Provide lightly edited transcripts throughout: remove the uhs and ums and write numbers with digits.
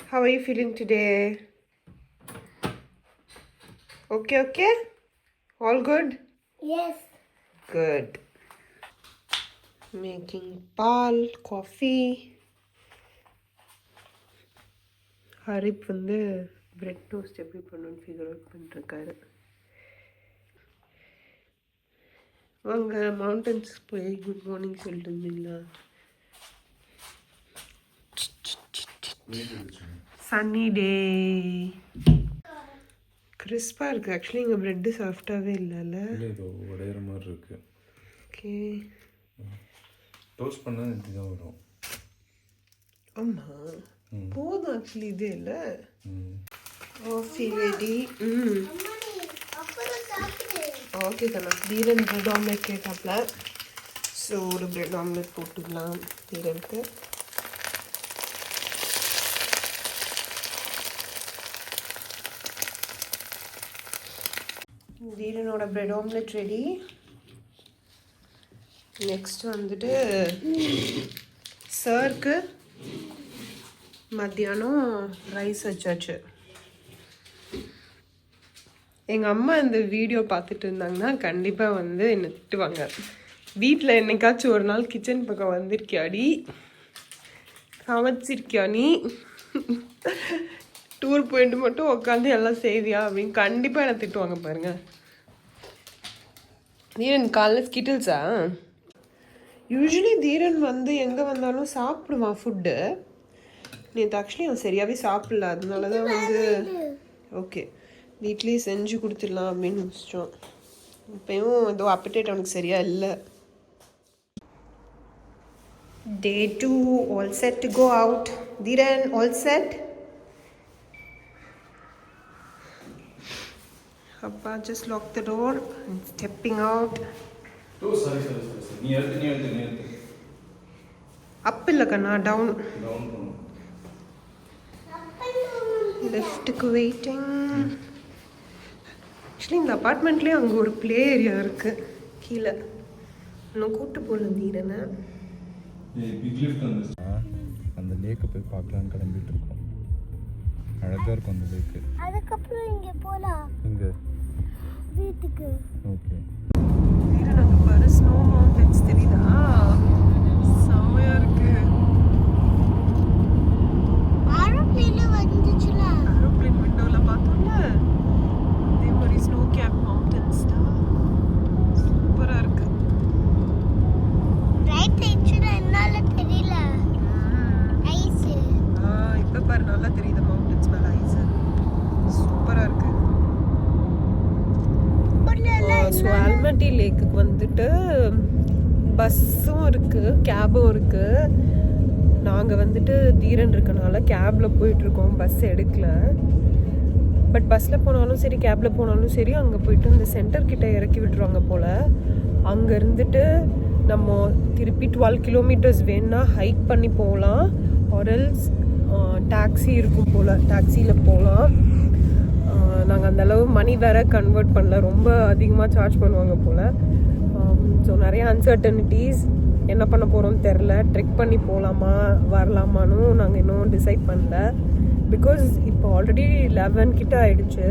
How are you feeling today? Okay? All good? Yes. Good. Making pal, coffee. ஹரிப் வந்து bread toast எப்படி பண்ணணும்னு figure out பண்ணிருக்காரு. வாங்க mountains போய் குட் மார்னிங் சொல்லிட்டு இருந்தீங்களா? சன்னி டே. கிறிஸ்பாக இருக்குது. ஆக்சுவலி இங்கே ப்ரெட்டு சாஃப்டாகவே இல்லைல்ல. இது உடையிற மாதிரி இருக்கு. ஓகே. டோஸ்ட் பண்ணால் இப்படி தான் வரும். ஆமாம் போதும். ஆக்சுவலி இது இல்லை. Coffee ready. ஓகே கண்ணா. தீரன் ப்ரெட் ஆம்லெட் கேட்டாப்ல. ஸோ ஒரு ப்ரெட் ஆம்லெட் போட்டுக்கலாம் தீரனுக்கு. தீரனோட ப்ரெட் ஆம்லெட் ரெடி. நெக்ஸ்ட் வந்துட்டு சருக்கு மத்தியானம் ரைஸ் வச்சாச்சு. எங்கள் அம்மா இந்த வீடியோ பார்த்துட்டு இருந்தாங்கன்னா கண்டிப்பாக வந்து என்னை திட்டுவாங்க. வீட்டில் என்னைக்காச்சும் ஒரு நாள் கிச்சன் பக்கம் வந்திருக்கியாடி, சமைச்சிருக்கியா நீ, டூர் போயிட்டு மட்டும் உட்காந்து எல்லாம் செய்வியா அப்படின்னு கண்டிப்பாக என்னை திட்டுவாங்க பாருங்க. தீரன் காலைல ஸ்கிட்டில்ஸா? யூஸ்வலி தீரன் வந்து எங்கே வந்தாலும் சாப்பிடுவான் ஃபுட்டு. நேற்று ஆக்சுவலி அவன் சரியாகவே சாப்பிடல. அதனால தான் வந்து ஓகே வீட்லேயே செஞ்சு கொடுத்துடலாம் அப்படின்னு நினச்சிட்டோம். இப்போயும் ஏதோ அப்படேட் அவனுக்கு சரியா இல்லை. Day 2 all set to go out. Dhiran all set? Appa just locked the door and stepping out. Oh, sorry. நீ எடுத்து. அப் இல்லை கண்ணா, டவுன். டவுன். லெஃப்ட்டுக்கு வெயிட்டிங். ஆக்சுவலி இந்த அப்பார்ட்மெண்ட்லேயே அங்கே ஒரு ப்ளே ஏரியா இருக்குது கீழே. இன்னும் கூப்பிட்டு போகல தீரனை. அந்த லேக்கை போய் பார்க்கலான்னு கிளம்பிட்டு இருக்கோம். அழகாக இருக்கும் அந்த லேக்கு. அதுக்கப்புறம் இங்கே போகலாம். இங்கே வீட்டுக்கு. ஓகே. தீரன் அங்கே பாரு, ஸ்னோ மவுண்டன்ஸ் தெரியுதா? செம்மையா இருக்கு. ஏரோப்ளேன்ல வந்துச்சுல. ஏரோப்ளேன் விண்டோவில் பார்த்தோம்ல, அதே மாதிரி ஸ்னோ கேப் மவுண்டன்ஸ் தான். சூப்பராக இருக்கு. ரைட் சைடுல என்னால தெரியல. ஐஸ். இப்போ பாரு நல்லா தெரியுது மவுண்டன்ஸ் மேலே ஐஸ். சூப்பராக இருக்கு. ஸோ ஆல்மட்டி லேக்குக்கு வந்துட்டு பஸ்ஸும் இருக்குது, கேபும் இருக்குது. நாங்கள் வந்துட்டு தீரன் இருக்கனால கேபில் போயிட்டுருக்கோம், பஸ் எடுக்கல. பட் பஸ்ஸில் போனாலும் சரி கேபில் போனாலும் சரி அங்கே போயிட்டு இந்த சென்டர்கிட்ட இறக்கி விட்டுருவாங்க போல். அங்கே இருந்துட்டு நம்ம திருப்பி 12 கிலோமீட்டர்ஸ் வேணுன்னா ஹைக் பண்ணி போகலாம். ஆர்எல்ஸ் டாக்ஸி இருக்கும் போல், டாக்ஸியில் போகலாம். நாங்கள் அந்தளவு மணி வேறு கன்வெர்ட் பண்ணல, ரொம்ப அதிகமாக சார்ஜ் பண்ணுவாங்க போல். ஸோ நிறைய அன்சர்டனிட்டிஸ். என்ன பண்ண போகிறோம்னு தெரில. ட்ரெக் பண்ணி போகலாமா வரலாமான்னு நாங்கள் இன்னும் டிசைட் பண்ணல. பிகாஸ் இப்போ ஆல்ரெடி 11 கிட்ட ஆகிடுச்சு.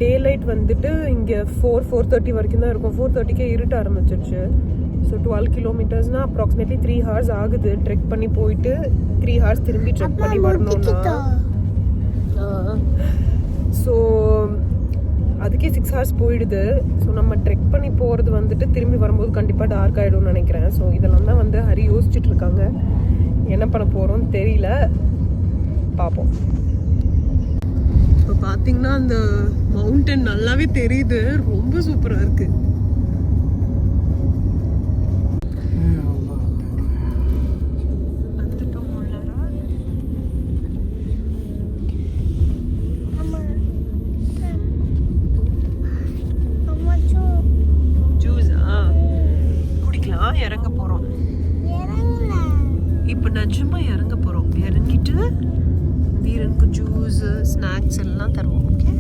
டே லைட் வந்துட்டு இங்கே 4:30 வரைக்கும் தான் இருக்கும். 4:30க்கே இருட்ட ஆரம்பிச்சிருச்சு. ஸோ 12 கிலோமீட்டர்ஸ்னால் அப்ராக்சிமேட்லி 3 hours ஆகுது ட்ரெக் பண்ணி போயிட்டு 3 hours திரும்பி ட்ரெக் பண்ணி வரணும்னா. ஸோ அதுக்கே 6 hours போயிடுது. ஸோ நம்ம ட்ரெக் பண்ணி போகிறது வந்துட்டு திரும்பி வரும்போது கண்டிப்பாக டார்க் ஆகிடும்னு நினைக்கிறேன். ஸோ இதெல்லாம் தான் வந்து ஹரி யோசிச்சுட்டு இருக்காங்க. என்ன பண்ண போகிறோம்னு தெரியல, பார்ப்போம். இப்போ பார்த்தீங்கன்னா அந்த மவுண்டன் நல்லாவே தெரியுது, ரொம்ப சூப்பராக இருக்குது. இறங்க போகிறோம். இப்போ நிஜமா இறங்க போகிறோம். இறங்கிட்டு தீரனுக்கு ஜூஸ் ஸ்நாக்ஸ் எல்லாம் தருவோம். ஓகே,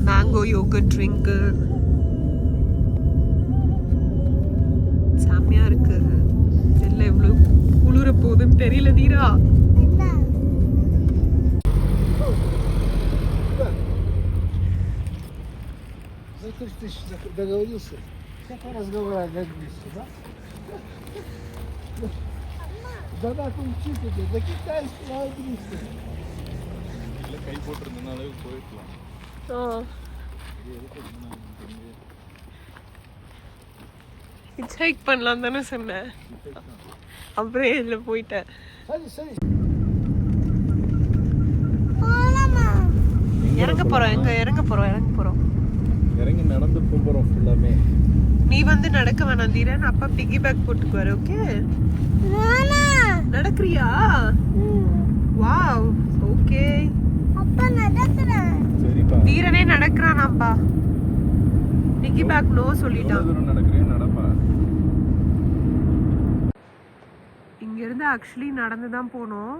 மேங்கோ யோகர்ட் ட்ரிங்க்கு செம்மையாக இருக்கு. எல்லாம் எவ்வளோ குளிர போகுதுன்னு தெரியல தீரா. ты ж договорился. Как разговаривать английский, да? Да учите, да китайский, на английский. இல்லை கை போட்டிருந்தனாலே போயிருக்கலாம். ஹிச் ஹைக் பண்ணலாம் தானே சொன்னேன், அப்புறம் இதில் போயிட்டேன். சரி சரி. போலாமா? இறங்க போகிறோம், இறங்க போகிறோம். இறங்கி நடந்து போகிறோம் ஃபுல்லாமே. நீ வந்து நடக்க வேணாம் தீரன், அப்பா பிக்கி பேக் போட்டுக்குவாரு. ஓகே, நானா? நடக்கிறியா? Wow, okay. அப்பா நடக்கிறேன். சரிப்பா. தீரனே நடக்கிறானாப்பா, பிக்கி பேக் நோ சொல்லிட்டான். எவ்வளவு தூரம் நடக்கிறேன் நடப்பா. இங்கேருந்து ஆக்சுவலி நடந்து தான் போனோம்.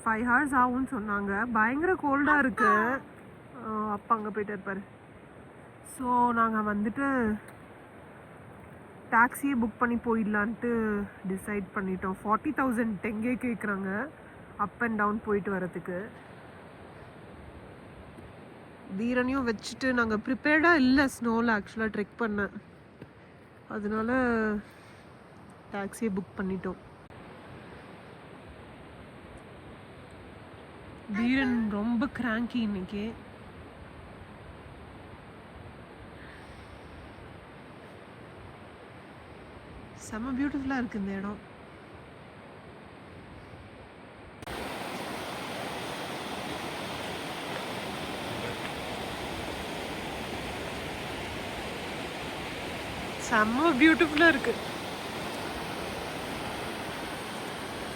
5 hours ஆகும்னு சொன்னாங்க. பயங்கர கோல்டாக இருக்கு. அப்பா அங்கே போயிட்டு இருப்பாரு. ஸோ நாங்கள் வந்துட்டு டாக்ஸியே புக் பண்ணி போயிடலான்ட்டு டிசைட் பண்ணிட்டோம். 40,000 டெங்கே கேட்குறாங்க அப் அண்ட் டவுன் போயிட்டு வரதுக்கு. தீரனையும் வச்சுட்டு நாங்கள் ப்ரிப்பேர்டாக இல்லை ஸ்னோவில் ஆக்சுவலாக ட்ரெக் பண்ண, அதனால டாக்ஸியை புக் பண்ணிட்டோம். தீரன் ரொம்ப கிராங்கி இன்னைக்கு. செம்ம பியூட்டிஃபுல்லாக இருக்குது இந்த இடம். செம்ம பியூட்டிஃபுல்லாக இருக்கு.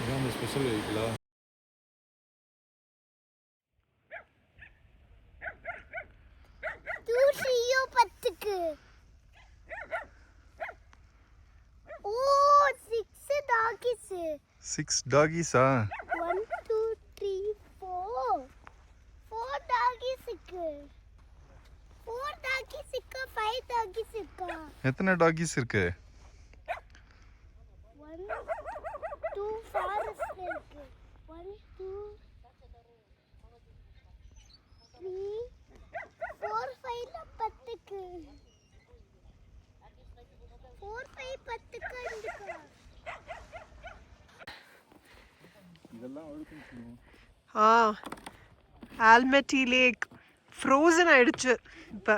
இதான் அந்த ஸ்பெஷல் வெஹிக்கிளா? தூசியோ பத்துக்கு. ஓ 6 டாகிஸ். 6 டாகிஸா? 1 2 3 4 டாகிஸ் இருக்கு. 4 டாகிஸ் இருக்கு, 5 டாகிஸ் இருக்கு. எத்தனை டாகிஸ் இருக்கு? 1 2 ஃபாரஸ்ட் இருக்கு. 1 2 3 4 5 பத்துக்கு. 4 5 பத்துக்கு இருக்கு. இதெல்லாம் அழுக்குன்னு ஆல்மெட்டி லேக் ஃப்ரோசன் ஆயிடுச்சு இப்போ,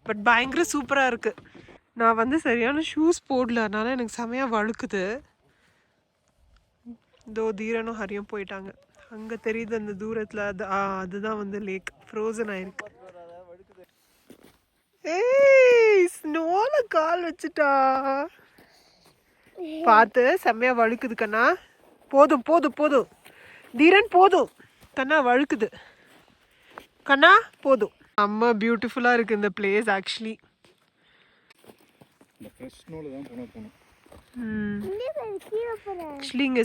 பட் பயங்கர சூப்பராக இருக்குது. நான் வந்து சரியான ஷூஸ் போடல, அதனால எனக்கு செமையாக வழுக்குது. இதோ தீரனும் ஹரியும் போயிட்டாங்க. அங்கே தெரியுது அந்த தூரத்தில், அதுதான் வந்து லேக் ஃப்ரோசன் ஆயிருக்கு. ஏய், ஸ்னோவில் கால் வச்சுட்டா, பார்த்து செம்மையாக வழுக்குது கண்ணா. போதும் போதும் போதும் தீரன், போதும் கண்ணா, வழுக்குது கண்ணா, போதும். செம்ம பியூட்டிஃபுல்லாக இருக்குது இந்த பிளேஸ் ஆக்சுவலி. இந்த ஃப்ரெஷ் ஸ்னோவில் தான் போகணும். கீழே போறேன். ஆக்சுவலி இங்கே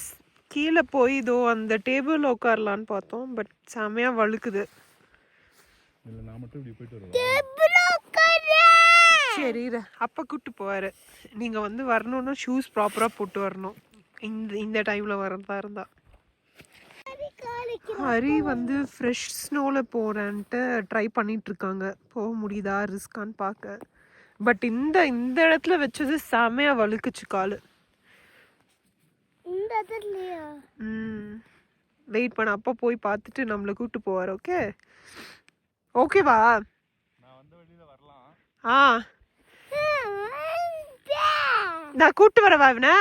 கீழே போய் இதோ அந்த டேபிள் உட்காரலான்னு பார்த்தோம், பட் செம்மையாக வழுக்குது. இல்லை நான் மட்டும் இப்படி போயிட்டு வருவேன். சரி அப்பா கூப்பிட்டு போவார். நீங்கள் வந்து வரணுன்னா ஷூஸ் ப்ராப்பராக போட்டு வரணும் இந்த டைமில் வரதா இருந்தால். ஹரி வந்து ஃப்ரெஷ் ஸ்னோவில் போகிறேன்ட்டு ட்ரை பண்ணிகிட்ருக்காங்க. போக முடியுதா ரிஸ்கான்னு பார்க்க. பட் இந்த இடத்துல வச்சது செமையாக வழுக்குச்சு கால். வெயிட் பண்ண, அப்பா போய் பார்த்துட்டு நம்மளை கூப்பிட்டு போவார். ஓகே, ஓகேவா? நான் வந்த வழியில் வரலாம். நான் கூப்பிட்டு வரவா இவனை?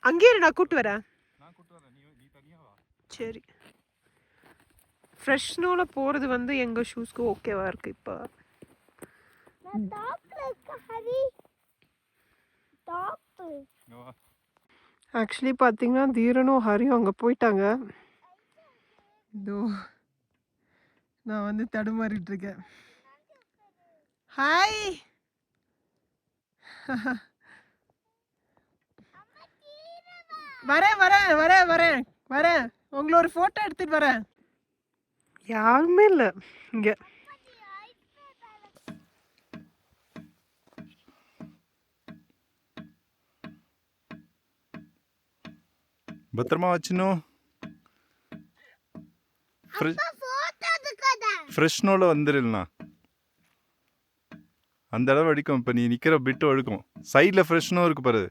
அங்கேயே நான் கூப்பிட்டு வரேன். நான் கூப்பிட்டு வரேன், நீ தனியாக வா. சரி, ஃப்ரெஷ் ஸ்னோவில் போகிறது வந்து எங்கள் ஷூஸ்க்கு ஓகேவா இருக்குது இப்போ. ஆக்சுவலி பார்த்தீங்கன்னா தீரனும் ஹரியும் அங்கே போயிட்டாங்க. இதோ நான் வந்து தடுமாறிட்டு இருக்கேன். ஹாய், வரேன் வரேன் வரேன் வரேன் வரேன் உங்களை ஒரு ஃபோட்டோ எடுத்துட்டு வரேன். யாருமே இல்லை இங்கே. பத்திரமா வச்சுனோ. ஃப்ரெஷ்னோவில் வந்துடலண்ணா அந்த அளவு அடிக்கும். இப்போ நீ நிற்கிற பிட்டு அழுக்கும். சைடில் ஃப்ரெஷ்னோ இருக்கு பாரு.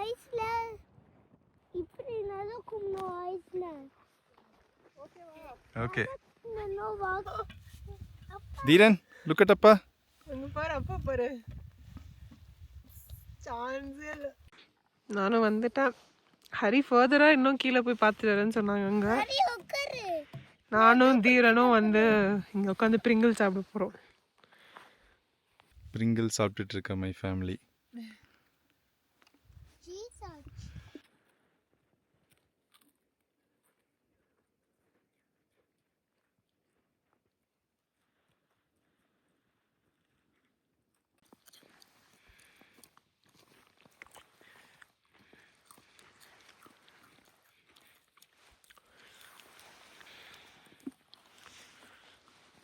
ஐஸ்ல இப்படி நடக்கணும். ஐஸ்ல okay no walk. Dheeran look at அப்பா. அங்க பாரு, அப்பா பாரு, சான்ஸே இல்லை. நானும் வந்துட்டேன். ஹரி ஃபர்தரா இன்னும் கீழே போய் பார்த்துட்டு வரேன்னு சொன்னாங்க. அங்க நானும் தீரனும் வந்து இங்க உட்காந்து பிரிங்கிள் சாப்பிட போறோம். பிரிங்கிள் சாப்பிட்டுட்டு இருக்க மை ஃபேமிலி.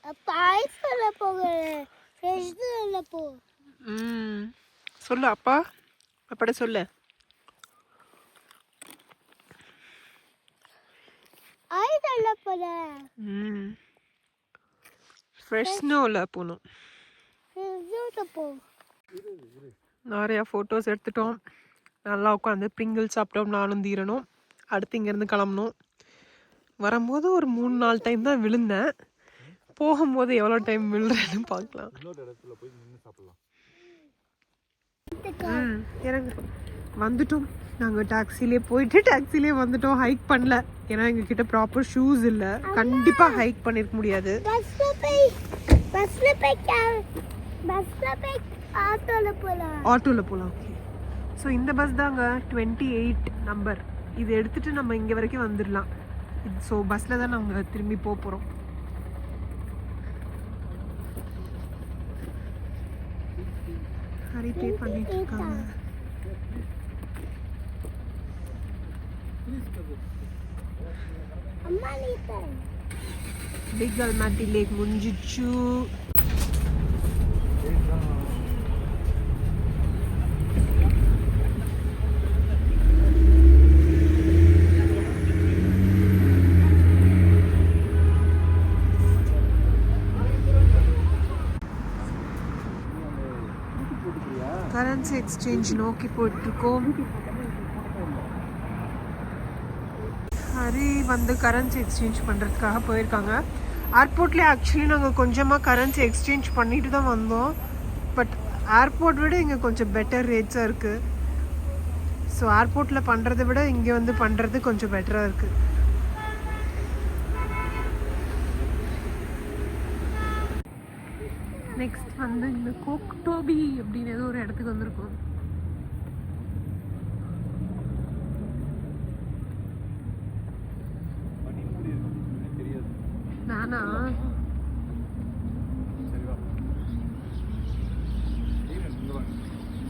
அப்பா ஐஸ் சொல்ல போகிறேன். ஃப்ரெஷ் சொல்ல போ. சொல்லு அப்பா, அப்பட சொல்லு. ஐஸ் சொல்ல போறேன். ஃப்ரெஷ் ஸ்னோவில் போகணும். ஃப்ரெஷ் போ. நிறையா ஃபோட்டோஸ் எடுத்துட்டோம். நல்லா உட்காந்து பிரிங்கிள் சாப்பிட்டோம் நானும் தீரனும். அடுத்து இங்கேருந்து கிளம்பணும். வரும்போது ஒரு 3-4 டைம் தான் விழுந்தேன். போகும்போது எவ்வளோ டைம் விழுறேன்னு பார்க்கலாம். இறங்க வந்துட்டோம். நாங்கள் டாக்ஸிலே போயிட்டு டாக்ஸிலே வந்துட்டோம். ஹைக் பண்ணல, ஏன்னா எங்ககிட்ட ப்ராப்பர் ஷூஸ் இல்லை. கண்டிப்பாக ஹைக் பண்ணிருக்க முடியாது. ஆட்டோவில் போகலாம். ஓகே, ஸோ இந்த பஸ் தாங்க 28 நம்பர். இது எடுத்துட்டு நம்ம இங்கே வரைக்கும் வந்துடலாம். ஸோ பஸ்ஸில் தான் நாங்கள் திரும்பி போக போகிறோம். ஹரி பே பண்ணிட்டு இருக்காங்க. பிக் அல்மாட்டி லேக் முடிஞ்சிச்சு. கரன்சி எக்ஸ்சேஞ்ச் நோக்கி போயிட்டுருக்கோம். ஹரி வந்து கரன்சி எக்ஸ்சேஞ்ச் பண்ணுறதுக்காக போயிருக்காங்க. ஏர்போர்ட்லேயே ஆக்சுவலி நாங்கள் கொஞ்சமாக கரன்சி எக்ஸ்சேஞ்ச் பண்ணிட்டு தான் வந்தோம். பட் ஏர்போர்ட் விட இங்கே கொஞ்சம் பெட்டர் ரேட்ஸாக இருக்குது. ஸோ ஏர்போர்ட்டில் பண்ணுறதை விட இங்கே வந்து பண்ணுறது கொஞ்சம் பெட்டராக இருக்குது. நெக்ஸ்ட் வந்து இந்த கோக்டோபி அப்படின்னு ஏதோ ஒரு இடத்துக்கு வந்திருக்கோம். நானா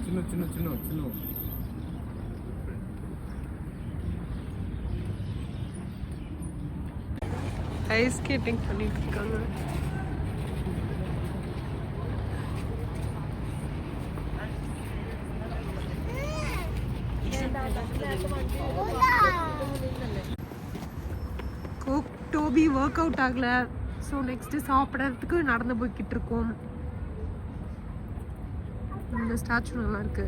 சின்ன ஐஸ் ஸ்கேட்டிங் பண்ணிட்டு இருக்காங்க. கோக்டோபி ஒர்க் அவுட் ஆகல. ஸோ நெக்ஸ்ட்டு சாப்பிட்றதுக்கு நடந்து போய்கிட்டு இருக்கோம். இந்த ஸ்டாச்சு நல்லா இருக்கு.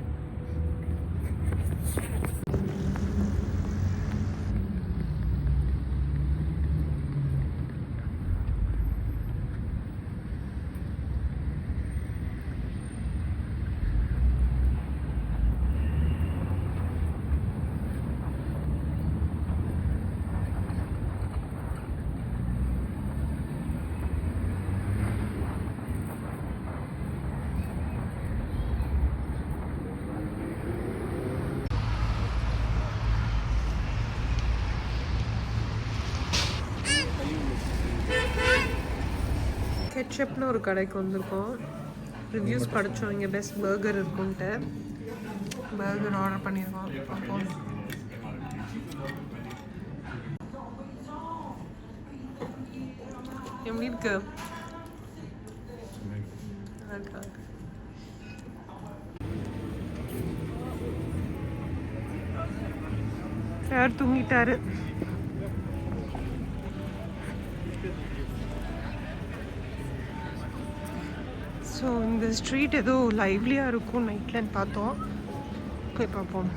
கெட்சப்னு ஒரு கடைக்கு வந்திருக்கோம். ரிவ்யூஸ் படித்தோம், இங்கே பெஸ்ட் பர்கர் இருக்குன்ட்டு. பர்கர் ஆர்டர் பண்ணியிருக்கோம். அப்போ எப்படி இருக்கு? அழகா. சார் தூங்கிட்டாரு. ஸோ இந்த ஸ்ட்ரீட் ஏதோ லைவ்லியாக இருக்கும் நைட்லன்னு பார்த்தோம். போய் பார்ப்போம்.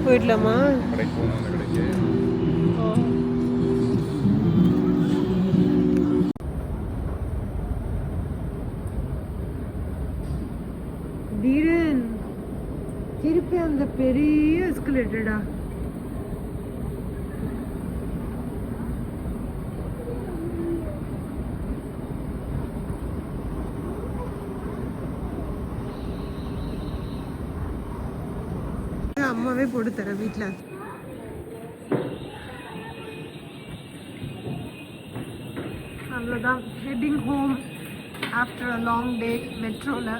போயிடலாமா? கடைக்கு போகணும். அந்த கடைக்கு தீரன் திருப்பி அந்த பெரிய எஸ்கலேட்டடா. அம்மாவே போட்டு தர வீட்டில். அவ்வளோதான். Heading home after a long day மெட்ரோவில்.